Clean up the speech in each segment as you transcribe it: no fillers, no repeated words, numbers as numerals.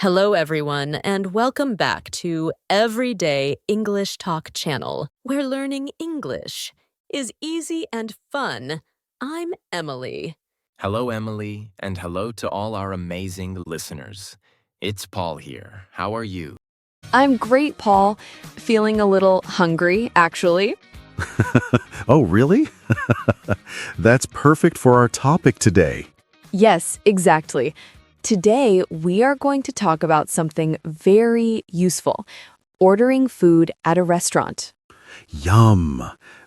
Hello, everyone, and welcome back to Everyday English Talk Channel, where learning English is easy and fun. I'm Emily. Hello, Emily, and hello to all our amazing listeners. It's Paul here. How are you? I'm great, Paul. Feeling a little hungry, actually. Oh, really? That's perfect for our topic today. Yes, exactly. Today, we are going to talk about something very useful: ordering food at a restaurant. Yum!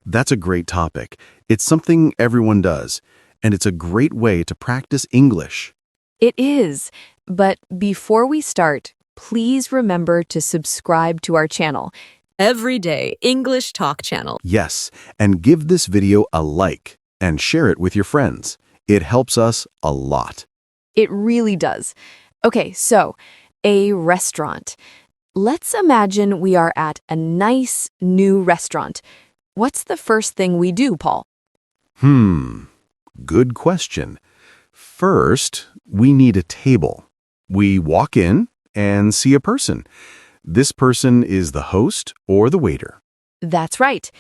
That's a great topic. It's something everyone does, and it's a great way to practice English. It is. But before we start, please remember to subscribe to our channel. Everyday English Talk Channel. Yes, and give this video a like and share it with your friends. It helps us a lot. It really does. Okay, so a restaurant. Let's imagine we are at a nice new restaurant. What's the first thing we do, Paul? Good question. First, we need a table. We walk in and see a person. This person is the host or the waiter. That's right.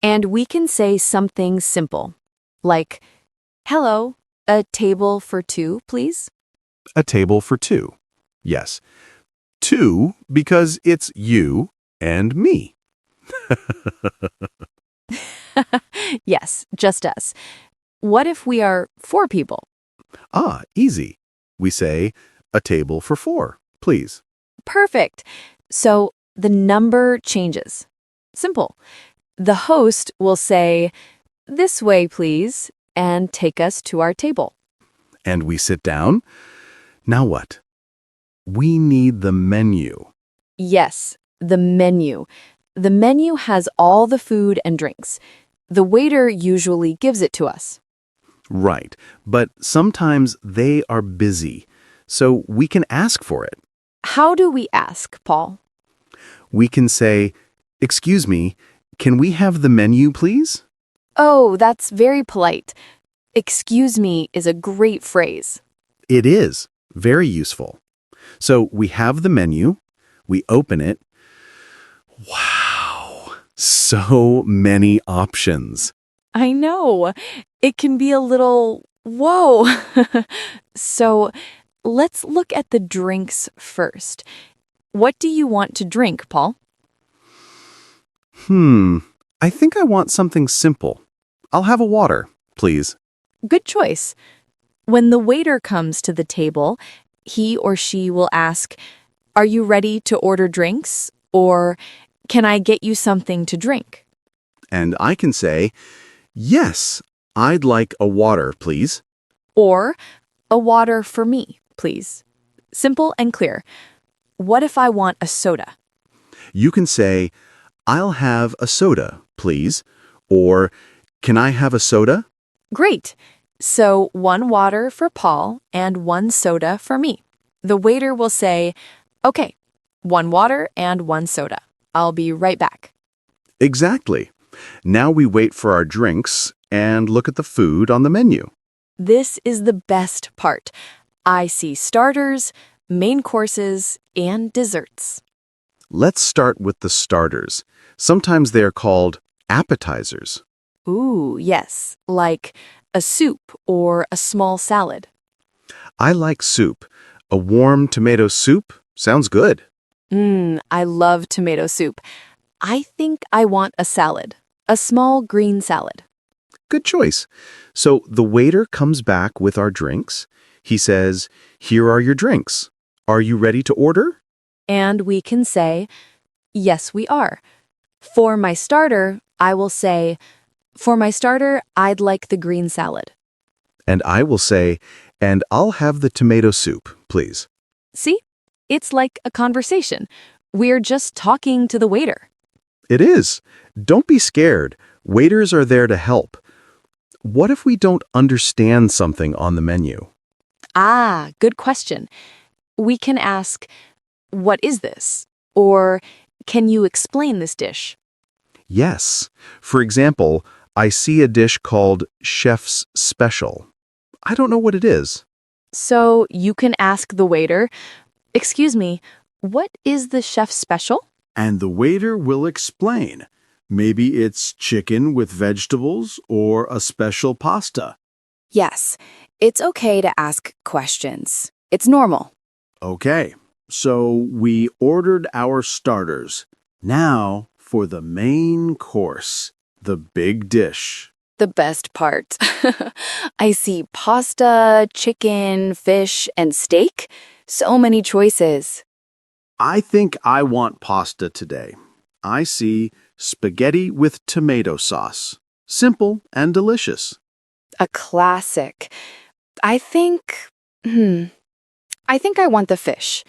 And we can say something simple, like, "Hello, a table for two, please?" A table for two. Yes. Two because it's you and me. Yes, just us. What if we are four people? Easy. We say, a table for four, please. Perfect. So the number changes. Simple. The host will say, "This way, please," and take us to our table. And we sit down. Now what? We need the menu. Yes, the menu. The menu has all the food and drinks. The waiter usually gives it to us. Right, but sometimes they are busy, so we can ask for it. How do we ask, Paul? We can say, "Excuse me, can we have the menu, please?" Oh, that's very polite. "Excuse me" is a great phrase. It is very useful. So we have the menu, we open it. Wow, so many options. I know. It can be a little, whoa. So let's look at the drinks first. What do you want to drink, Paul? I think I want something simple. I'll have a water, please. Good choice. When the waiter comes to the table, he or she will ask, "Are you ready to order drinks?" Or, "Can I get you something to drink?" And I can say, "Yes, I'd like a water, please." Or, "A water for me, please." Simple and clear. What if I want a soda? You can say, "I'll have a soda, please." Or, "Can I have a soda?" Great. So one water for Paul and one soda for me. The waiter will say, "Okay, one water and one soda. I'll be right back." Exactly. Now we wait for our drinks and look at the food on the menu. This is the best part. I see starters, main courses, and desserts. Let's start with the starters. Sometimes they are called appetizers. Ooh, yes, like a soup or a small salad. I like soup. A warm tomato soup sounds good. I love tomato soup. I think I want a salad, a small green salad. Good choice. So the waiter comes back with our drinks. He says, "Here are your drinks. Are you ready to order?" And we can say, "Yes, we are." For my starter, I will say, "For my starter, I'd like the green salad." And I will say, "And I'll have the tomato soup, please." See? It's like a conversation. We're just talking to the waiter. It is. Don't be scared. Waiters are there to help. What if we don't understand something on the menu? Good question. We can ask, "What is this?" Or, "Can you explain this dish?" Yes. For example, I see a dish called Chef's Special. I don't know what it is. So you can ask the waiter, Excuse me, what is the chef's special? And the waiter will explain. Maybe it's chicken with vegetables or a special pasta. Yes, it's okay to ask questions. It's normal. Okay, so we ordered our starters. Now for the main course, the big dish. The best part. I see pasta, chicken, fish, and steak. So many choices. I think I want pasta today. I see spaghetti with tomato sauce. Simple and delicious. A classic. I think I want the fish.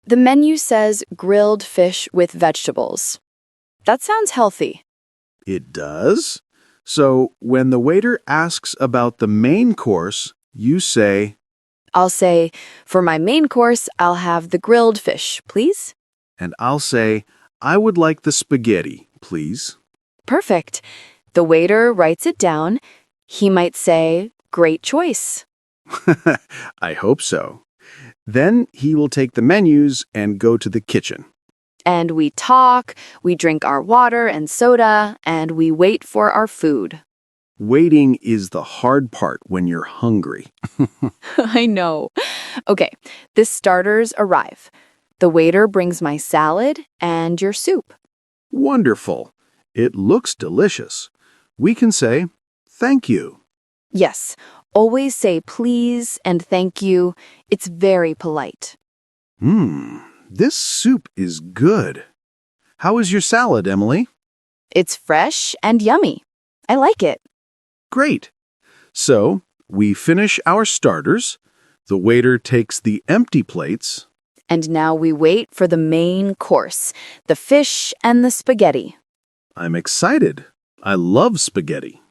The menu says grilled fish with vegetables. That sounds healthy. It does. So when the waiter asks about the main course, you say, I'll say, for my main course, I'll have the grilled fish, please. and I'll say, I would like the spaghetti, please. Perfect. The waiter writes it down. He might say, great choice. I hope so. Then he will take the menus and go to the kitchen. And we talk, we drink our water and soda, and we wait for our food. Waiting is the hard part when you're hungry. I know. Okay, the starters arrive. The waiter brings my salad and your soup. Wonderful. It looks delicious. We can say, thank you. Yes, always say please and thank you. It's very polite. This soup is good. How is your salad, Emily? It's fresh and yummy. I like it. Great. So, we finish our starters. The waiter takes the empty plates. And now we wait for the main course, the fish and the spaghetti. I'm excited. I love spaghetti.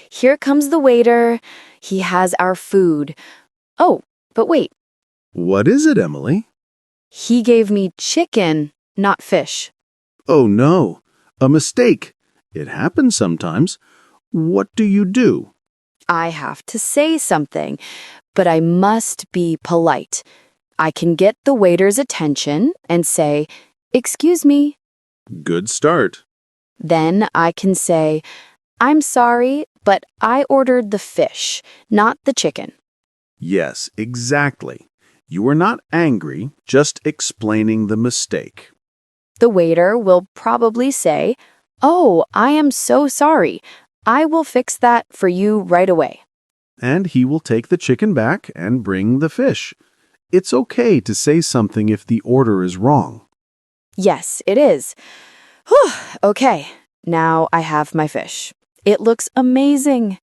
Here comes the waiter. He has our food. Oh, but wait. What is it, Emily? He gave me chicken, not fish. Oh no, a mistake. It happens sometimes. What do you do? I have to say something, but I must be polite. I can get the waiter's attention and say, "Excuse me." Good start. Then I can say, "I'm sorry, but I ordered the fish, not the chicken." Yes, exactly. You were not angry, just explaining the mistake. The waiter will probably say, "Oh, I am so sorry. I will fix that for you right away." And he will take the chicken back and bring the fish. It's okay to say something if the order is wrong. Yes, it is. Whew, okay, now I have my fish. It looks amazing.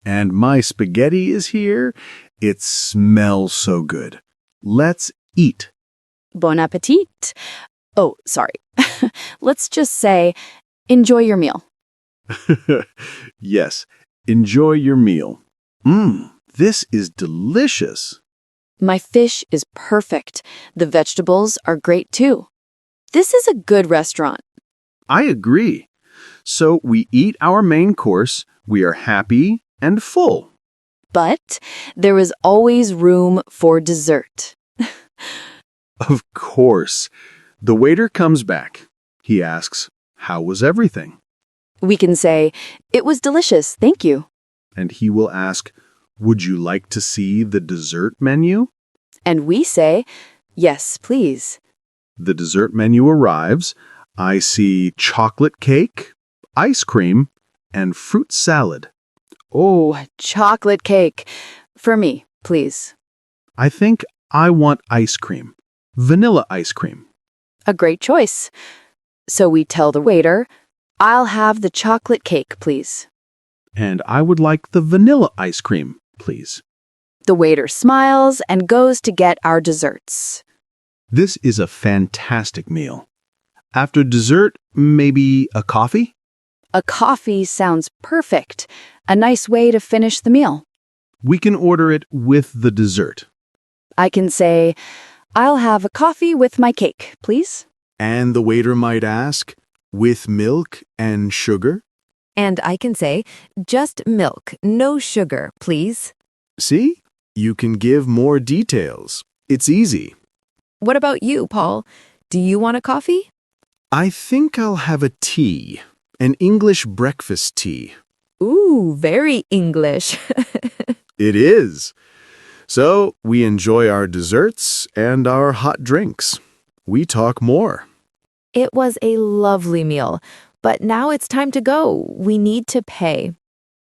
And my spaghetti is here. It smells so good. Let's eat. Bon appetit. Oh, sorry. Let's just say, enjoy your meal. Yes, enjoy your meal. This is delicious. My fish is perfect. The vegetables are great too. This is a good restaurant. I agree. So we eat our main course, we are happy and full. But there is always room for dessert. Of course. The waiter comes back. He asks, how was everything? We can say, "It was delicious, thank you." And he will ask, would you like to see the dessert menu? And we say, "Yes, please." The dessert menu arrives. I see chocolate cake, ice cream, and fruit salad. Oh, chocolate cake. For me, please. I think I want ice cream. Vanilla ice cream. A great choice. So we tell the waiter, "I'll have the chocolate cake, please." And I would like the vanilla ice cream, please. The waiter smiles and goes to get our desserts. This is a fantastic meal. After dessert, maybe a coffee? A coffee sounds perfect. A nice way to finish the meal. We can order it with the dessert. I can say, "I'll have a coffee with my cake, please." And the waiter might ask, with milk and sugar? And I can say, just milk, no sugar, please. See? You can give more details. It's easy. What about you, Paul? Do you want a coffee? I think I'll have a tea, an English breakfast tea. Ooh, very English. It is. So we enjoy our desserts and our hot drinks. We talk more. It was a lovely meal, but now it's time to go. We need to pay.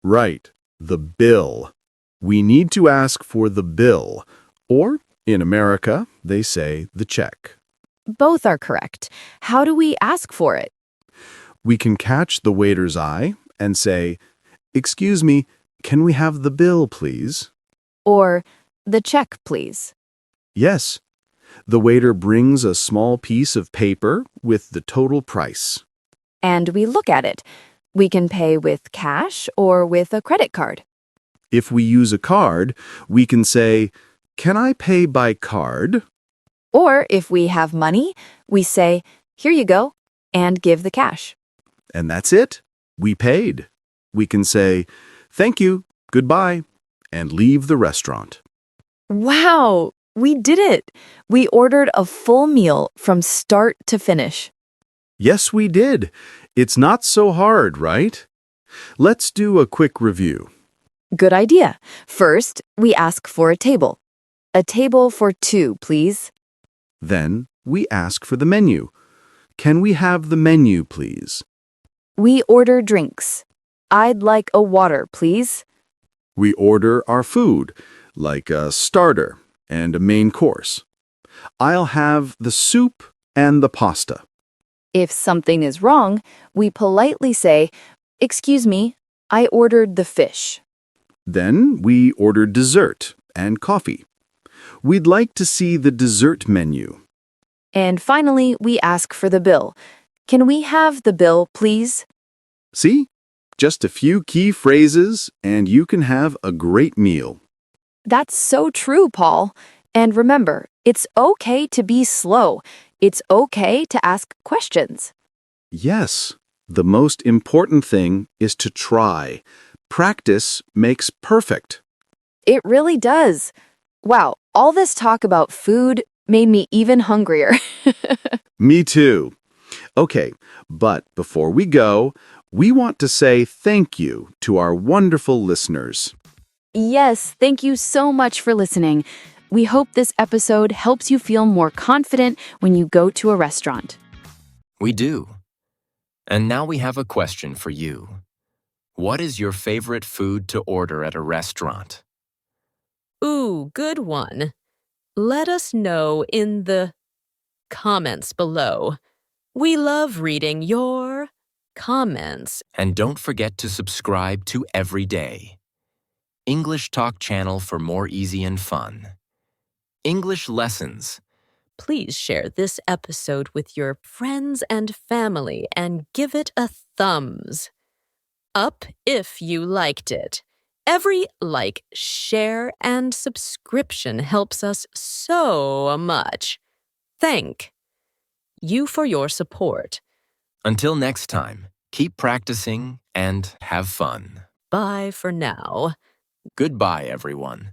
Right, the bill. We need to ask for the bill, or in America, they say the check. Both are correct. How do we ask for it? We can catch the waiter's eye and say, "Excuse me, can we have the bill, please?" Or, the check, please. Yes. The waiter brings a small piece of paper with the total price. And we look at it. We can pay with cash or with a credit card. If we use a card, we can say, "Can I pay by card?" Or if we have money, we say, "Here you go," and give the cash. And that's it. We paid. We can say, "Thank you, goodbye," and leave the restaurant. Wow, we did it! We ordered a full meal from start to finish. Yes, we did. It's not so hard, right? Let's do a quick review. Good idea. First, we ask for a table. A table for two, please. Then we ask for the menu. Can we have the menu, please? We order drinks. I'd like a water, please. We order our food, like a starter and a main course. I'll have the soup and the pasta. If something is wrong, we politely say, "Excuse me, I ordered the fish." Then we order dessert and coffee. We'd like to see the dessert menu. And finally, we ask for the bill. Can we have the bill, please? See? Just a few key phrases, and you can have a great meal. That's so true, Paul. And remember, it's okay to be slow. It's okay to ask questions. Yes, the most important thing is to try. Practice makes perfect. It really does. Wow, all this talk about food made me even hungrier. Me too. Okay, but before we go, we want to say thank you to our wonderful listeners. Yes, thank you so much for listening. We hope this episode helps you feel more confident when you go to a restaurant. We do. And now we have a question for you. What is your favorite food to order at a restaurant? Ooh, good one. Let us know in the comments below. We love reading your comments. And don't forget to subscribe to Everyday English Talk channel for more easy and fun English lessons. Please share this episode with your friends and family and give it a thumbs up if you liked it. Every like, share, and subscription helps us so much. Thank you for your support. Until next time, keep practicing and have fun. Bye for now. Goodbye, everyone.